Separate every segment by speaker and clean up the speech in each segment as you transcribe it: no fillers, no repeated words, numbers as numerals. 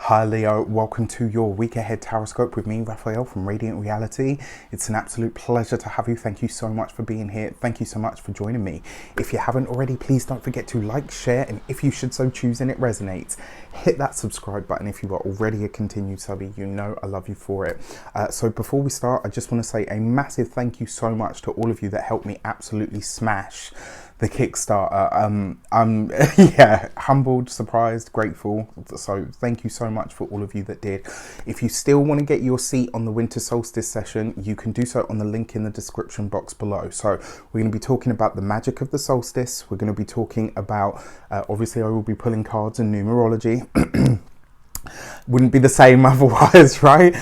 Speaker 1: Hi Leo, welcome to your week ahead Taroscope with me, Raphael from Reydiant Reality. It's an absolute pleasure to have you. Thank you so much for being here. Thank you so much for joining me. If you haven't already, please don't forget to like, share, and if you should so choose and it resonates, hit that subscribe button. If you are already a continued subby, you know I love you for it. So before we start, I just want to say a massive thank you so much to all of you that helped me absolutely smash the Kickstarter. I'm humbled, surprised, grateful. So thank you so much for all of you that did. If you still want to get your seat on the winter solstice session, you can do so on the link in the description box below. So we're going to be talking about the magic of the solstice. We're going to be talking about, obviously I will be pulling cards in numerology. Wouldn't be the same otherwise, right?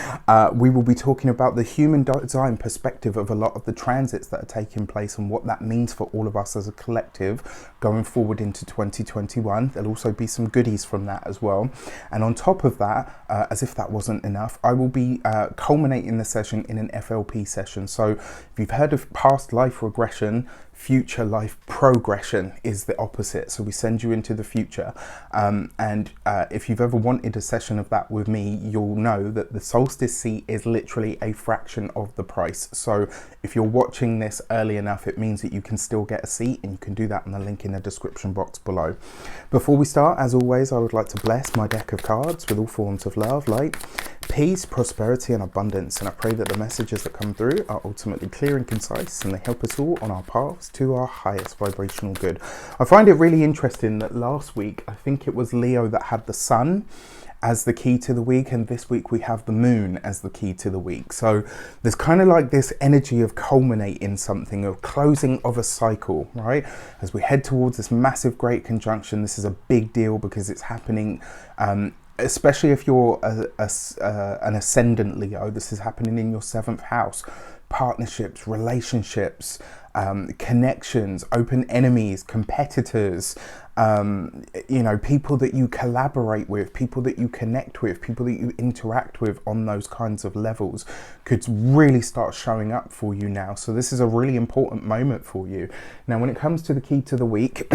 Speaker 1: We will be talking about the human design perspective of a lot of the transits that are taking place and what that means for all of us as a collective going forward into 2021. There'll also be some goodies from that as well. And on top of that, as if that wasn't enough, I will be culminating the session in an FLP session. So if you've heard of past life regression, future life progression is the opposite. So we send you into the future. And if you've ever wanted a session of that with me, you'll know that the solstice seat is literally a fraction of the price. So if you're watching this early enough, it means that you can still get a seat, and you can do that on the link in the description box below. Before we start, as always, I would like to bless my deck of cards with all forms of love, light, peace, prosperity, and abundance. And I pray that the messages that come through are ultimately clear and concise, and they help us all on our paths to our highest vibrational good. I find it really interesting that last week, I think it was Leo that had the sun as the key to the week, and this week we have the moon as the key to the week. So there's kind of like this energy of culminating something, of closing of a cycle, right? As we head towards this massive great conjunction, this is a big deal because it's happening especially if you're an ascendant Leo. This is happening in your 7th house. Partnerships, relationships, connections, open enemies, competitors, people that you collaborate with, people that you connect with, people that you interact with on those kinds of levels could really start showing up for you now. So this is a really important moment for you. Now, when it comes to the key to the week,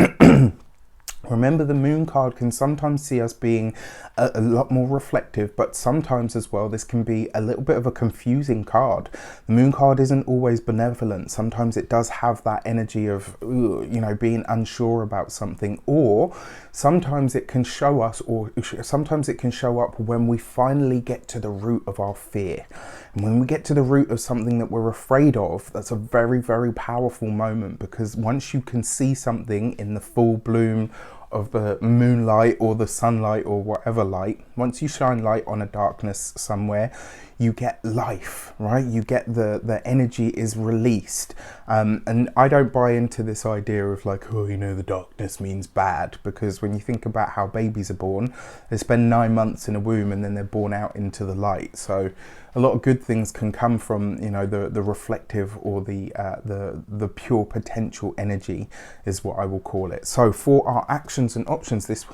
Speaker 1: remember, the moon card can sometimes see us being a lot more reflective, but sometimes as well, this can be a little bit of a confusing card. The moon card isn't always benevolent. Sometimes it does have that energy of, being unsure about something, or sometimes it can show us, or sometimes it can show up when we finally get to the root of our fear. And when we get to the root of something that we're afraid of, that's a very, very powerful moment, because once you can see something in the full bloom of the moonlight or the sunlight or whatever light, once you shine light on a darkness somewhere, you get life, right? You get the energy is released. And I don't buy into this idea of like, the darkness means bad, because when you think about how babies are born, they spend 9 months in a womb and then they're born out into the light. So a lot of good things can come from, the reflective or the pure potential energy is what I will call it. So for our actions and options this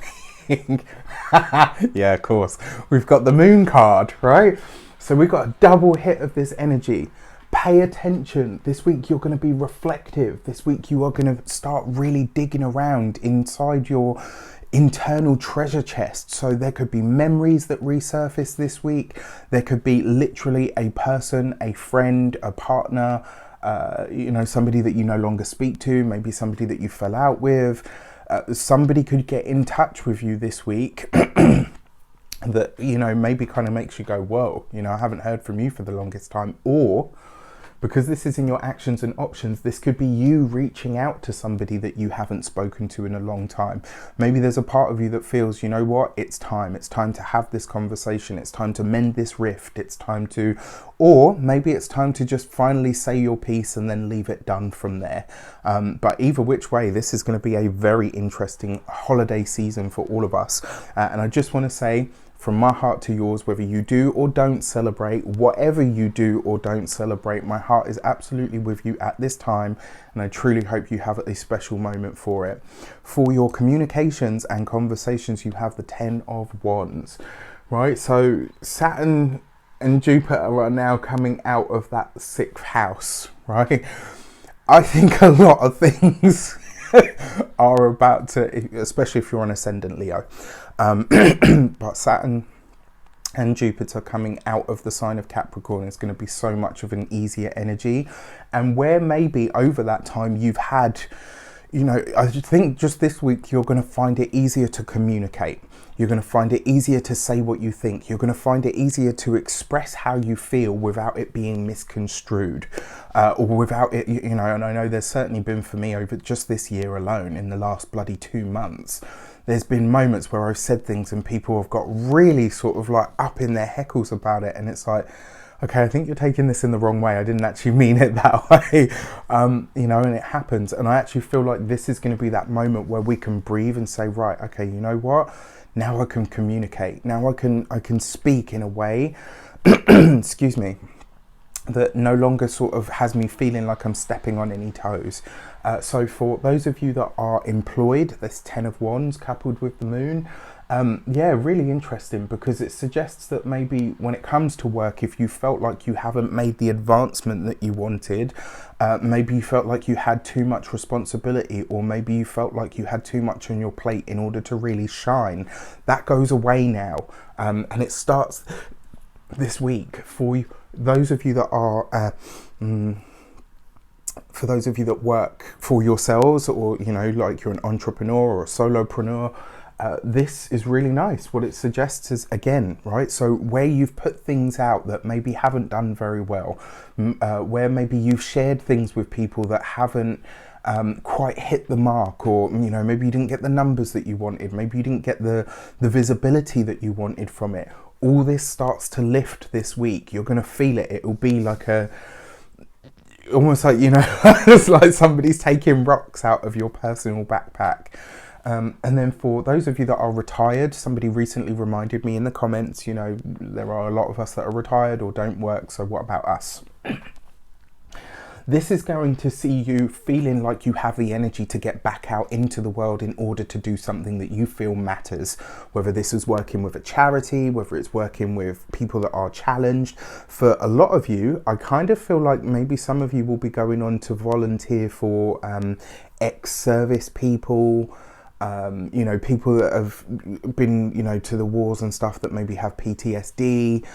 Speaker 1: week, yeah, of course, we've got the moon card, right? So we've got a double hit of this energy. Pay attention. This week you're going to be reflective. This week you are going to start really digging around inside your internal treasure chest. So there could be memories that resurface this week. There could be literally a person, a friend, a partner, somebody that you no longer speak to, maybe somebody that you fell out with. Somebody could get in touch with you this week that, maybe kind of makes you go, whoa, I haven't heard from you for the longest time. Or because this is in your actions and options, this could be you reaching out to somebody that you haven't spoken to in a long time. Maybe there's a part of you that feels, you know what, it's time to have this conversation. It's time to mend this rift. It's time to, or maybe it's time to just finally say your piece and then leave it done from there. But either which way, this is going to be a very interesting holiday season for all of us. And I just want to say, from my heart to yours, whether you do or don't celebrate, whatever you do or don't celebrate, my heart is absolutely with you at this time, and I truly hope you have a special moment for it. For your communications and conversations, you have the 10 of Wands, right? So Saturn and Jupiter are now coming out of that 6th house, right? I think a lot of things are about to, especially if you're an ascendant Leo, but Saturn and Jupiter coming out of the sign of Capricorn is going to be so much of an easier energy. And where maybe over that time you've had, you know, I think just this week you're going to find it easier to communicate. You're going to find it easier to say what you think. You're going to find it easier to express how you feel without it being misconstrued, or without it, you know, and I know there's certainly been for me over just this year alone, in the last bloody 2 months, there's been moments where I've said things and people have got really sort of like up in their heckles about it. And it's like, okay, I think you're taking this in the wrong way. I didn't actually mean it that way. You know, and it happens. And I actually feel like this is going to be that moment where we can breathe and say, right, okay, you know what? Now I can communicate. Now I can speak in a way, excuse me, that no longer sort of has me feeling like I'm stepping on any toes. So for those of you that are employed, this 10 of Wands coupled with the moon, yeah, really interesting, because it suggests that maybe when it comes to work, if you felt like you haven't made the advancement that you wanted, maybe you felt like you had too much responsibility, or maybe you felt like you had too much on your plate in order to really shine, that goes away now. And it starts this week for those of you that are for those of you that work for yourselves, or, you know, like you're an entrepreneur or a solopreneur. This is really nice. What it suggests is, again, right, so where you've put things out that maybe haven't done very well, where maybe you've shared things with people that haven't quite hit the mark, or, you know, maybe you didn't get the numbers that you wanted, maybe you didn't get the visibility that you wanted from it. All this starts to lift this week. You're going to feel it. It'll be like almost like, you know, it's like somebody's taking rocks out of your personal backpack. And then for those of you that are retired, somebody recently reminded me in the comments, you know, there are a lot of us that are retired or don't work, so what about us? This is going to see you feeling like you have the energy to get back out into the world in order to do something that you feel matters. Whether this is working with a charity, whether it's working with people that are challenged. For a lot of you, I kind of feel like maybe some of you will be going on to volunteer for ex-service people, you know, people that have been, you know, to the wars and stuff, that maybe have PTSD.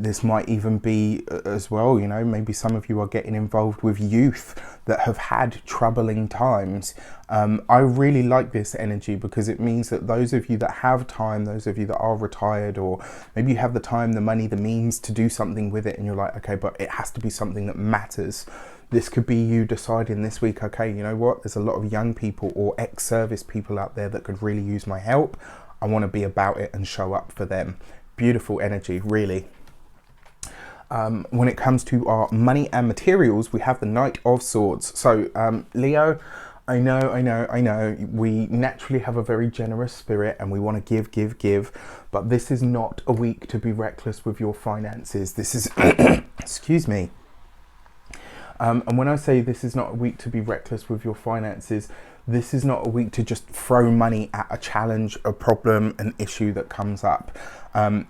Speaker 1: This might even be as well, you know, maybe some of you are getting involved with youth that have had troubling times. I really like this energy, because it means that those of you that have time, those of you that are retired, or maybe you have the time, the money, the means to do something with it, and you're like, okay, but it has to be something that matters. This could be you deciding this week, okay, you know what, there's a lot of young people or ex-service people out there that could really use my help. I want to be about it and show up for them. Beautiful energy, really. When it comes to our money and materials, we have the Knight of Swords. So Leo, I know, we naturally have a very generous spirit and we want to give, but this is not a week to be reckless with your finances. This is, excuse me. And when I say this is not a week to be reckless with your finances, this is not a week to just throw money at a challenge, a problem, an issue that comes up.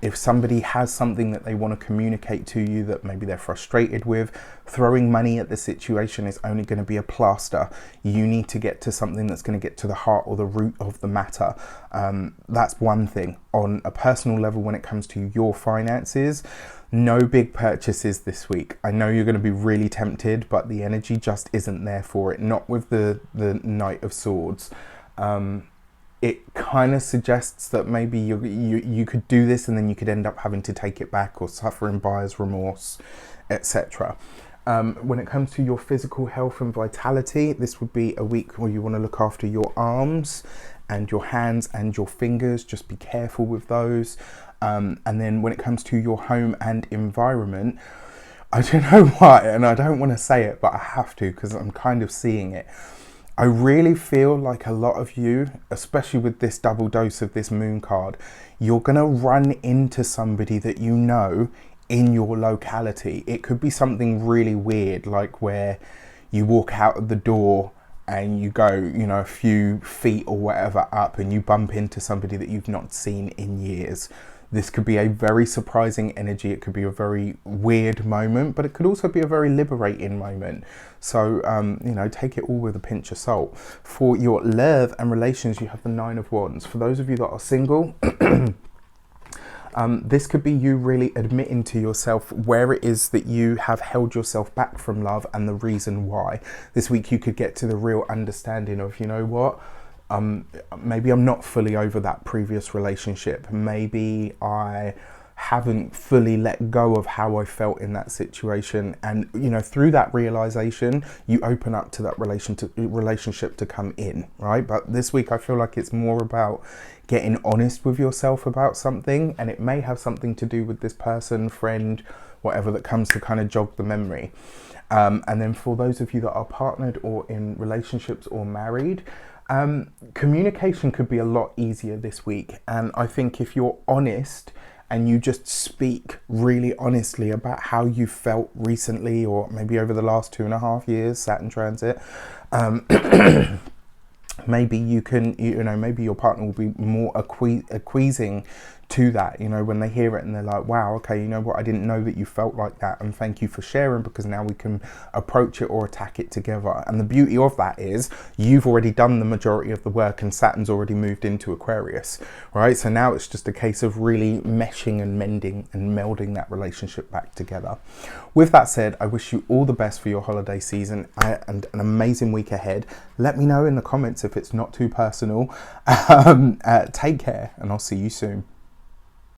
Speaker 1: If somebody has something that they want to communicate to you that maybe they're frustrated with, throwing money at the situation is only going to be a plaster. You need to get to something that's going to get to the heart or the root of the matter. That's one thing. On a personal level, when it comes to your finances, no big purchases this week. I know you're going to be really tempted, but the energy just isn't there for it. Not with the Knight of Swords. It kind of suggests that maybe you could do this and then you could end up having to take it back, or suffering buyer's remorse, etc. When it comes to your physical health and vitality, this would be a week where you want to look after your arms and your hands and your fingers. Just be careful with those. And then when it comes to your home and environment, I don't know why, and I don't want to say it, but I have to, because I'm kind of seeing it. I really feel like a lot of you, especially with this double dose of this moon card, you're going to run into somebody that you know in your locality. It could be something really weird, like where you walk out of the door and you go, you know, a few feet or whatever up and you bump into somebody that you've not seen in years. This could be a very surprising energy. It could be a very weird moment, but it could also be a very liberating moment. So, you know, take it all with a pinch of salt. For your love and relations, you have the Nine of Wands. For those of you that are single, This could be you really admitting to yourself where it is that you have held yourself back from love and the reason why. This week you could get to the real understanding of, you know what, maybe I'm not fully over that previous relationship. Maybe I haven't fully let go of how I felt in that situation, and you know, through that realization you open up to that relationship to come in, right? But this week I feel like it's more about getting honest with yourself about something, and it may have something to do with this person, friend, whatever that comes to kind of jog the memory. And then for those of you that are partnered or in relationships or married, communication could be a lot easier this week. And I think if you're honest and you just speak really honestly about how you felt recently, or maybe over the last 2.5 years, Saturn transit, maybe you can, you know, maybe your partner will be more acquiescing to that, you know, when they hear it and they're like, wow, okay, you know what, I didn't know that you felt like that, and thank you for sharing, because now we can approach it or attack it together. And the beauty of that is you've already done the majority of the work, and Saturn's already moved into Aquarius, right? So now it's just a case of really meshing and mending and melding that relationship back together. With that said, I wish you all the best for your holiday season and an amazing week ahead. Let me know in the comments if it's not too personal. Take care, and I'll see you soon.